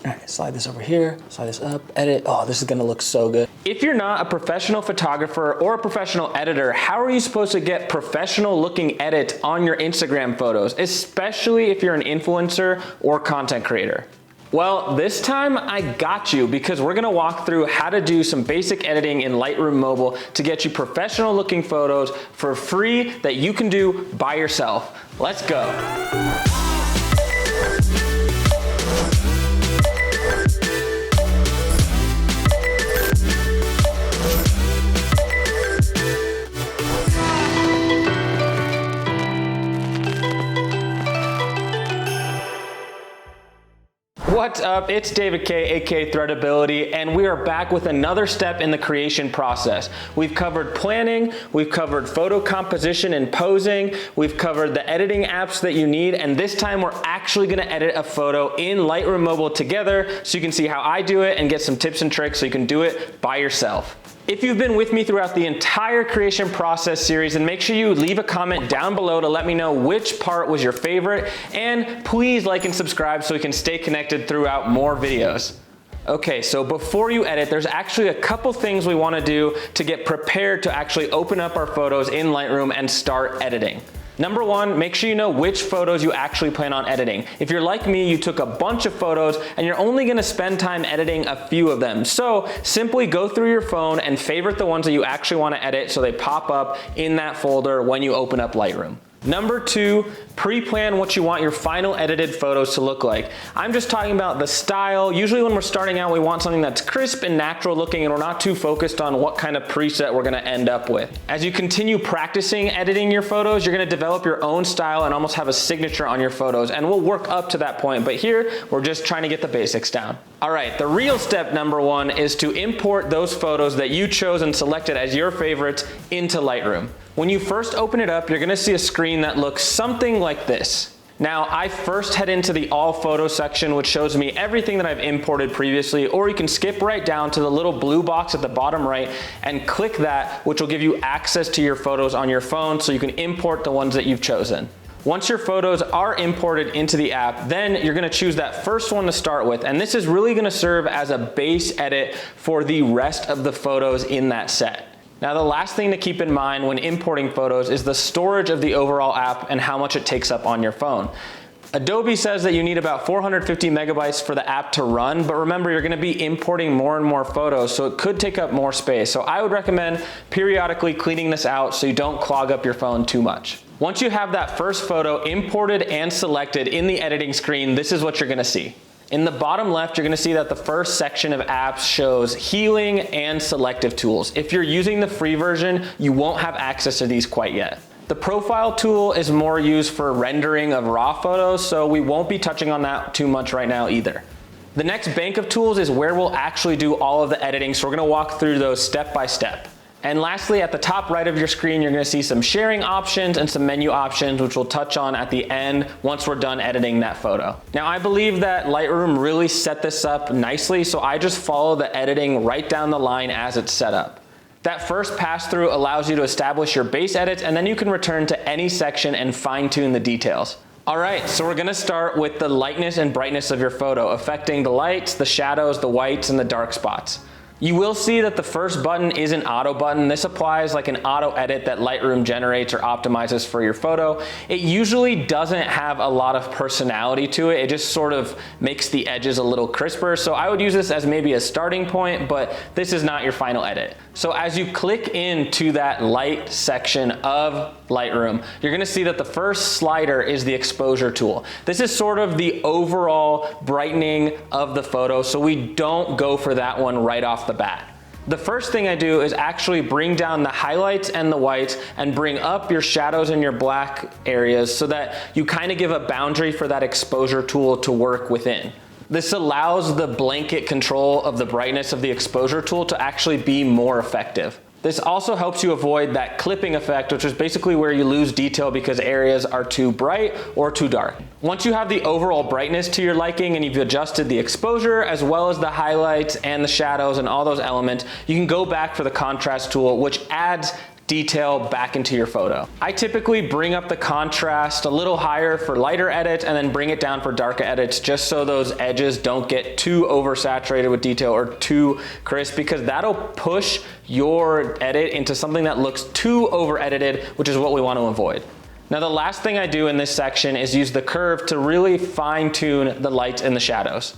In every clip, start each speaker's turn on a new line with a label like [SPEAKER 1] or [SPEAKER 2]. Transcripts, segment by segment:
[SPEAKER 1] All right, slide this over here, slide this up, edit. Oh, this is gonna look so good. If you're not a professional photographer or a professional editor, how are you supposed to get professional looking edits on your Instagram photos, especially if you're an influencer or content creator? Well, this time I got you, because we're gonna walk through how to do some basic editing in Lightroom Mobile to get you professional looking photos for free that you can do by yourself. Let's go. What's up? It's David K, aka Threadability, and we are back with another step in the creation process. We've covered planning, we've covered photo composition and posing, we've covered the editing apps that you need, and this time we're actually gonna edit a photo in Lightroom Mobile together so you can see how I do it and get some tips and tricks so you can do it by yourself. If you've been with me throughout the entire creation process series, then make sure you leave a comment down below to let me know which part was your favorite, and please like and subscribe so we can stay connected throughout more videos. Okay, so before you edit, there's actually a couple things we wanna do to get prepared to actually open up our photos in Lightroom and start editing. Number one, make sure you know which photos you actually plan on editing. If you're like me, you took a bunch of photos and you're only gonna spend time editing a few of them. So simply go through your phone and favorite the ones that you actually wanna edit so they pop up in that folder when you open up Lightroom. Number two, pre-plan what you want your final edited photos to look like. I'm just talking about the style. Usually when we're starting out, we want something that's crisp and natural looking, and we're not too focused on what kind of preset we're gonna end up with. As you continue practicing editing your photos, you're gonna develop your own style and almost have a signature on your photos, and we'll work up to that point, but here, we're just trying to get the basics down. All right, the real step number one is to import those photos that you chose and selected as your favorites into Lightroom. When you first open it up, you're gonna see a screen that looks something like this. Now, I first head into the all photo section, which shows me everything that I've imported previously, or you can skip right down to the little blue box at the bottom right and click that, which will give you access to your photos on your phone so you can import the ones that you've chosen. Once your photos are imported into the app, then you're gonna choose that first one to start with, and this is really gonna serve as a base edit for the rest of the photos in that set. Now, the last thing to keep in mind when importing photos is the storage of the overall app and how much it takes up on your phone. Adobe says that you need about 450 megabytes for the app to run, but remember, you're gonna be importing more and more photos, so it could take up more space. So I would recommend periodically cleaning this out so you don't clog up your phone too much. Once you have that first photo imported and selected in the editing screen, this is what you're gonna see. In the bottom left, you're gonna see that the first section of apps shows healing and selective tools. If you're using the free version, you won't have access to these quite yet. The profile tool is more used for rendering of raw photos, so we won't be touching on that too much right now either. The next bank of tools is where we'll actually do all of the editing, so we're gonna walk through those step by step. And lastly, at the top right of your screen, you're gonna see some sharing options and some menu options, which we'll touch on at the end once we're done editing that photo. Now, I believe that Lightroom really set this up nicely, so I just follow the editing right down the line as it's set up. That first pass through allows you to establish your base edits, and then you can return to any section and fine tune the details. All right, so we're gonna start with the lightness and brightness of your photo, affecting the lights, the shadows, the whites, and the dark spots. You will see that the first button is an auto button. This applies like an auto edit that Lightroom generates or optimizes for your photo. It usually doesn't have a lot of personality to it. It just sort of makes the edges a little crisper. So I would use this as maybe a starting point, but this is not your final edit. So as you click into that light section of Lightroom, you're gonna see that the first slider is the exposure tool. This is sort of the overall brightening of the photo, so we don't go for that one right off the bat. The first thing I do is actually bring down the highlights and the whites and bring up your shadows and your black areas so that you kind of give a boundary for that exposure tool to work within. This allows the blanket control of the brightness of the exposure tool to actually be more effective. This also helps you avoid that clipping effect, which is basically where you lose detail because areas are too bright or too dark. Once you have the overall brightness to your liking and you've adjusted the exposure as well as the highlights and the shadows and all those elements, you can go back for the contrast tool, which adds detail back into your photo. I typically bring up the contrast a little higher for lighter edits and then bring it down for darker edits, just so those edges don't get too oversaturated with detail or too crisp, because that'll push your edit into something that looks too over edited, which is what we want to avoid. Now, the last thing I do in this section is use the curve to really fine tune the lights and the shadows.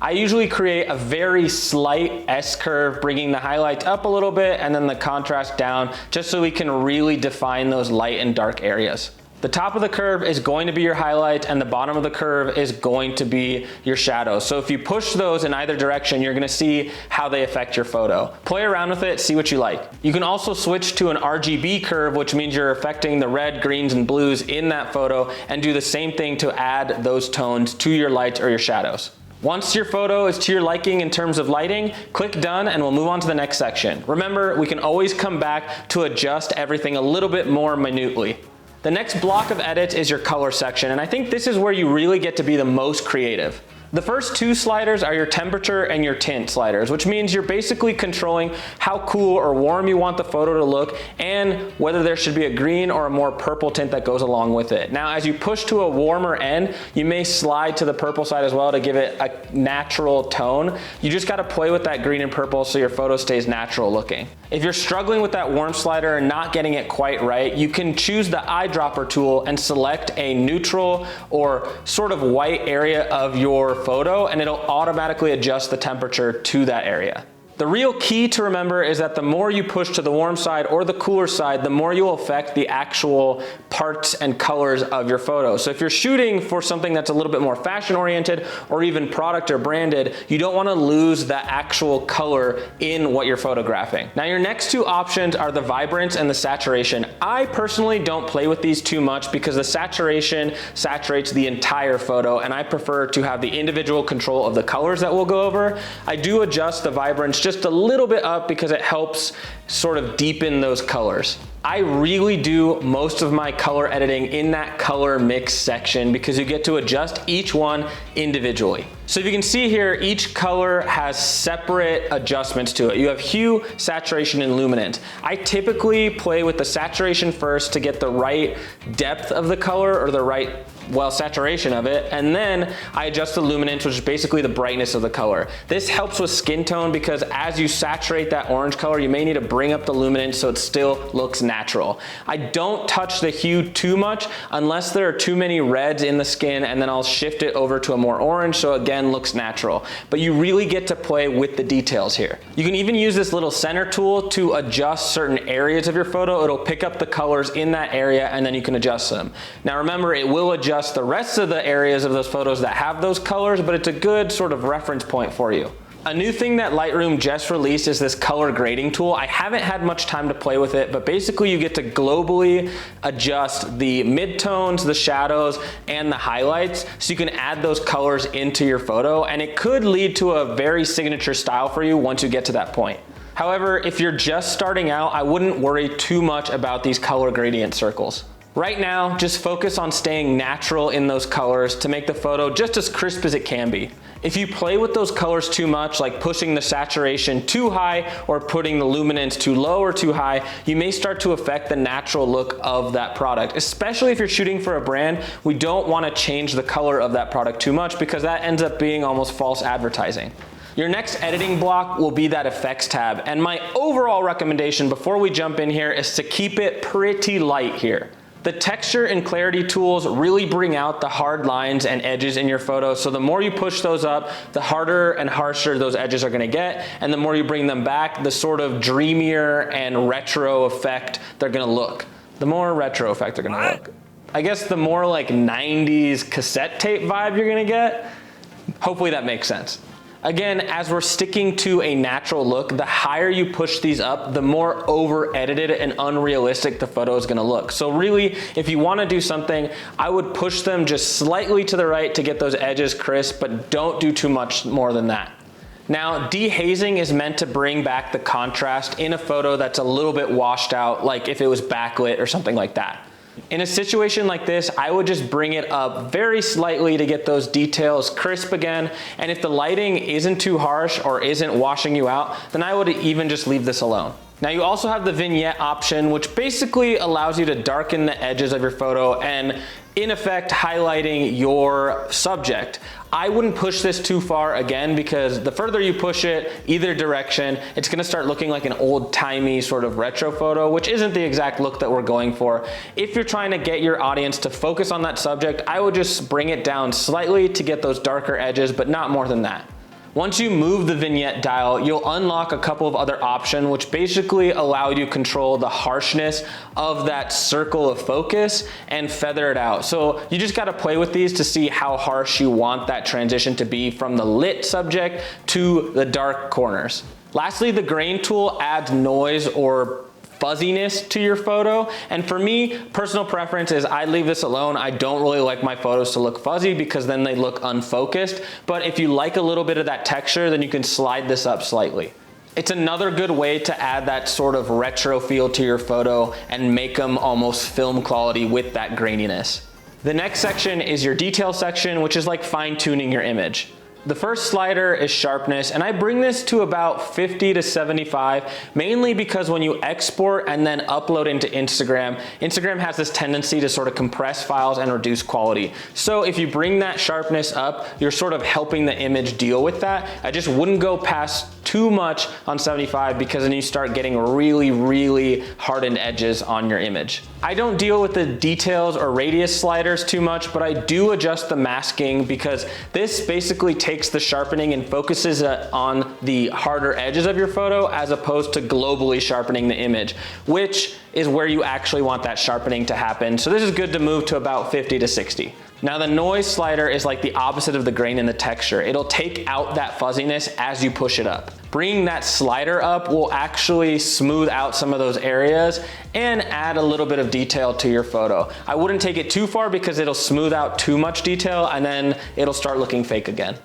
[SPEAKER 1] I usually create a very slight S curve, bringing the highlights up a little bit and then the contrast down, just so we can really define those light and dark areas. The top of the curve is going to be your highlight and the bottom of the curve is going to be your shadows. So if you push those in either direction, you're gonna see how they affect your photo. Play around with it, see what you like. You can also switch to an RGB curve, which means you're affecting the red, greens, and blues in that photo, and do the same thing to add those tones to your lights or your shadows. Once your photo is to your liking in terms of lighting, click done and we'll move on to the next section. Remember, we can always come back to adjust everything a little bit more minutely. The next block of edits is your color section, and I think this is where you really get to be the most creative. The first two sliders are your temperature and your tint sliders, which means you're basically controlling how cool or warm you want the photo to look and whether there should be a green or a more purple tint that goes along with it. Now, as you push to a warmer end, you may slide to the purple side as well to give it a natural tone. You just gotta play with that green and purple so your photo stays natural looking. If you're struggling with that warm slider and not getting it quite right, you can choose the eyedropper tool and select a neutral or sort of white area of your photo, and it'll automatically adjust the temperature to that area. The real key to remember is that the more you push to the warm side or the cooler side, the more you'll affect the actual parts and colors of your photo. So if you're shooting for something that's a little bit more fashion oriented or even product or branded, you don't want to lose the actual color in what you're photographing. Now, your next two options are the vibrance and the saturation. I personally don't play with these too much because the saturation saturates the entire photo, and I prefer to have the individual control of the colors that we'll go over. I do adjust the vibrance just a little bit up because it helps sort of deepen those colors. I really do most of my color editing in that color mix section because you get to adjust each one individually. So if you can see here, each color has separate adjustments to it. You have hue, saturation, and luminance. I typically play with the saturation first to get the right depth of the color or the right, well, saturation of it, and then I adjust the luminance, which is basically the brightness of the color. This helps with skin tone because as you saturate that orange color, you may need to bring up the luminance so it still looks natural. I don't touch the hue too much unless there are too many reds in the skin, and then I'll shift it over to a more orange so again looks natural. But you really get to play with the details here. You can even use this little center tool to adjust certain areas of your photo. It'll pick up the colors in that area and then you can adjust them. Now remember, it will adjust the rest of the areas of those photos that have those colors, but it's a good sort of reference point for you. A new thing that Lightroom just released is this color grading tool. I haven't had much time to play with it, but basically you get to globally adjust the midtones, the shadows, and the highlights, so you can add those colors into your photo, and it could lead to a very signature style for you once you get to that point. However, if you're just starting out, I wouldn't worry too much about these color gradient circles. Right now, just focus on staying natural in those colors to make the photo just as crisp as it can be. If you play with those colors too much, like pushing the saturation too high or putting the luminance too low or too high, you may start to affect the natural look of that product. Especially if you're shooting for a brand, we don't want to change the color of that product too much because that ends up being almost false advertising. Your next editing block will be that effects tab, and my overall recommendation before we jump in here is to keep it pretty light here. The texture and clarity tools really bring out the hard lines and edges in your photo, so the more you push those up, the harder and harsher those edges are gonna get, and the more you bring them back, the sort of dreamier and retro effect they're gonna look. The more retro effect they're gonna look. I guess the more like 90s cassette tape vibe you're gonna get. Hopefully that makes sense. Again, as we're sticking to a natural look, the higher you push these up, the more over edited and unrealistic the photo is gonna look. So really, if you wanna do something, I would push them just slightly to the right to get those edges crisp, but don't do too much more than that. Now, dehazing is meant to bring back the contrast in a photo that's a little bit washed out, like if it was backlit or something like that. In a situation like this, I would just bring it up very slightly to get those details crisp again. And if the lighting isn't too harsh or isn't washing you out, then I would even just leave this alone. Now you also have the vignette option, which basically allows you to darken the edges of your photo and in effect highlighting your subject. I wouldn't push this too far again, because the further you push it either direction, it's gonna start looking like an old-timey sort of retro photo, which isn't the exact look that we're going for. If you're trying to get your audience to focus on that subject, I would just bring it down slightly to get those darker edges, but not more than that. Once you move the vignette dial, you'll unlock a couple of other options which basically allow you to control the harshness of that circle of focus and feather it out. So you just gotta play with these to see how harsh you want that transition to be from the lit subject to the dark corners. Lastly, the grain tool adds noise or fuzziness to your photo, and for me, personal preference is I leave this alone. I don't really like my photos to look fuzzy because then they look unfocused, but if you like a little bit of that texture, then you can slide this up slightly. It's another good way to add that sort of retro feel to your photo and make them almost film quality with that graininess. The next section is your detail section, which is like fine-tuning your image. The first slider is sharpness, and I bring this to about 50 to 75, mainly because when you export and then upload into Instagram, Instagram has this tendency to sort of compress files and reduce quality. So if you bring that sharpness up, you're sort of helping the image deal with that. I just wouldn't go past too much on 75, because then you start getting really hardened edges on your image. I don't deal with the details or radius sliders too much, but I do adjust the masking, because this basically takes the sharpening and focuses it on the harder edges of your photo as opposed to globally sharpening the image, which is where you actually want that sharpening to happen. So this is good to move to about 50 to 60. Now the noise slider is like the opposite of the grain and the texture. It'll take out that fuzziness as you push it up. Bringing that slider up will actually smooth out some of those areas and add a little bit of detail to your photo. I wouldn't take it too far because it'll smooth out too much detail and then it'll start looking fake again.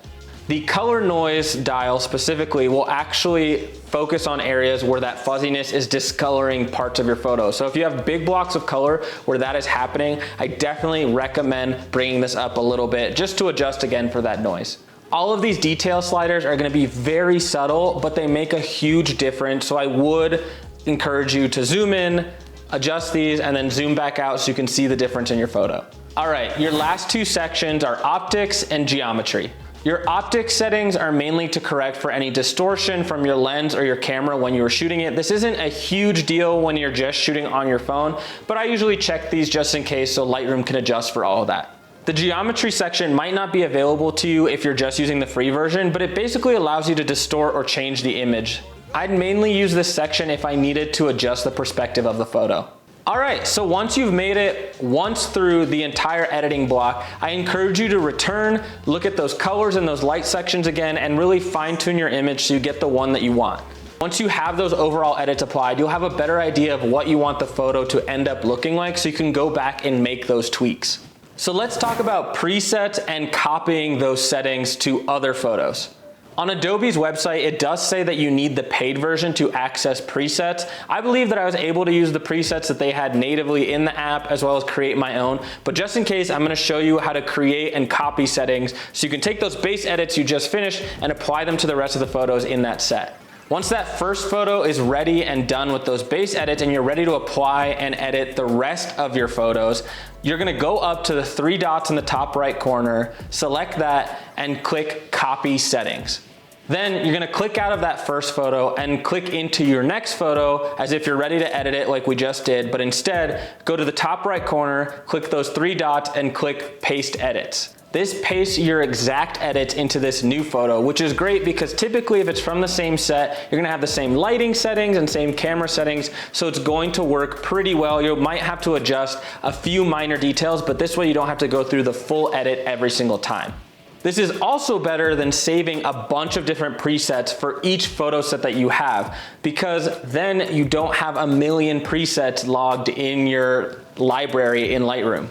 [SPEAKER 1] The color noise dial specifically will actually focus on areas where that fuzziness is discoloring parts of your photo. So if you have big blocks of color where that is happening, I definitely recommend bringing this up a little bit just to adjust again for that noise. All of these detail sliders are gonna be very subtle, but they make a huge difference. So I would encourage you to zoom in, adjust these, and then zoom back out so you can see the difference in your photo. All right, your last two sections are optics and geometry. Your optics settings are mainly to correct for any distortion from your lens or your camera when you are shooting it. This isn't a huge deal when you're just shooting on your phone, but I usually check these just in case so Lightroom can adjust for all of that. The geometry section might not be available to you if you're just using the free version, but it basically allows you to distort or change the image. I'd mainly use this section if I needed to adjust the perspective of the photo. All right, so once you've made it once through the entire editing block, I encourage you to return, look at those colors and those light sections again, and really fine tune your image so you get the one that you want. Once you have those overall edits applied, you'll have a better idea of what you want the photo to end up looking like so you can go back and make those tweaks. So let's talk about presets and copying those settings to other photos. On Adobe's website, it does say that you need the paid version to access presets. I believe that I was able to use the presets that they had natively in the app as well as create my own. But just in case, I'm gonna show you how to create and copy settings so you can take those base edits you just finished and apply them to the rest of the photos in that set. Once that first photo is ready and done with those base edits and you're ready to apply and edit the rest of your photos, you're gonna go up to the three dots in the top right corner, select that, and click Copy Settings. Then you're gonna click out of that first photo and click into your next photo as if you're ready to edit it like we just did, but instead, go to the top right corner, click those three dots, and click Paste Edits. This pastes your exact edits into this new photo, which is great because typically if it's from the same set, you're gonna have the same lighting settings and same camera settings, so it's going to work pretty well. You might have to adjust a few minor details, but this way you don't have to go through the full edit every single time. This is also better than saving a bunch of different presets for each photo set that you have, because then you don't have a million presets logged in your library in Lightroom.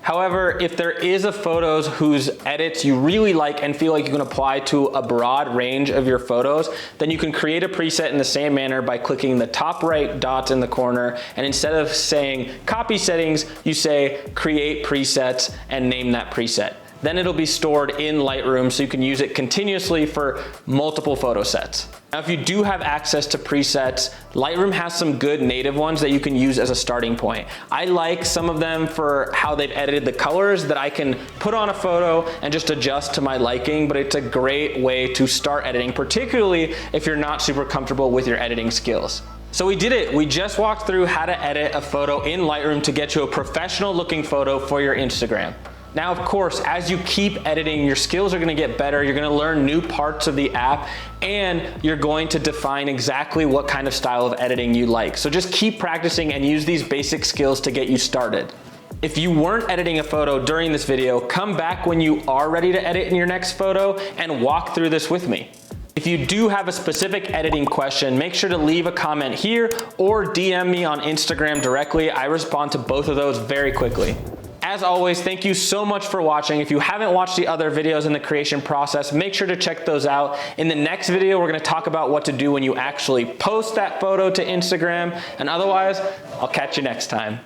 [SPEAKER 1] However, if there is a photos whose edits you really like and feel like you can apply to a broad range of your photos, then you can create a preset in the same manner by clicking the top right dots in the corner, and instead of saying copy settings, you say create presets and name that preset. then it'll be stored in Lightroom so you can use it continuously for multiple photo sets. Now, if you do have access to presets, Lightroom has some good native ones that you can use as a starting point. I like some of them for how they've edited the colors that I can put on a photo and just adjust to my liking, but it's a great way to start editing, particularly if you're not super comfortable with your editing skills. So we did it. We just walked through how to edit a photo in Lightroom to get you a professional looking photo for your Instagram. Now, of course, as you keep editing, your skills are gonna get better, you're gonna learn new parts of the app, and you're going to define exactly what kind of style of editing you like. So just keep practicing and use these basic skills to get you started. If you weren't editing a photo during this video, come back when you are ready to edit in your next photo and walk through this with me. If you do have a specific editing question, make sure to leave a comment here or DM me on Instagram directly. I respond to both of those very quickly. As always, thank you so much for watching. If you haven't watched the other videos in the creation process, make sure to check those out. In the next video, we're gonna talk about what to do when you actually post that photo to Instagram. And otherwise, I'll catch you next time.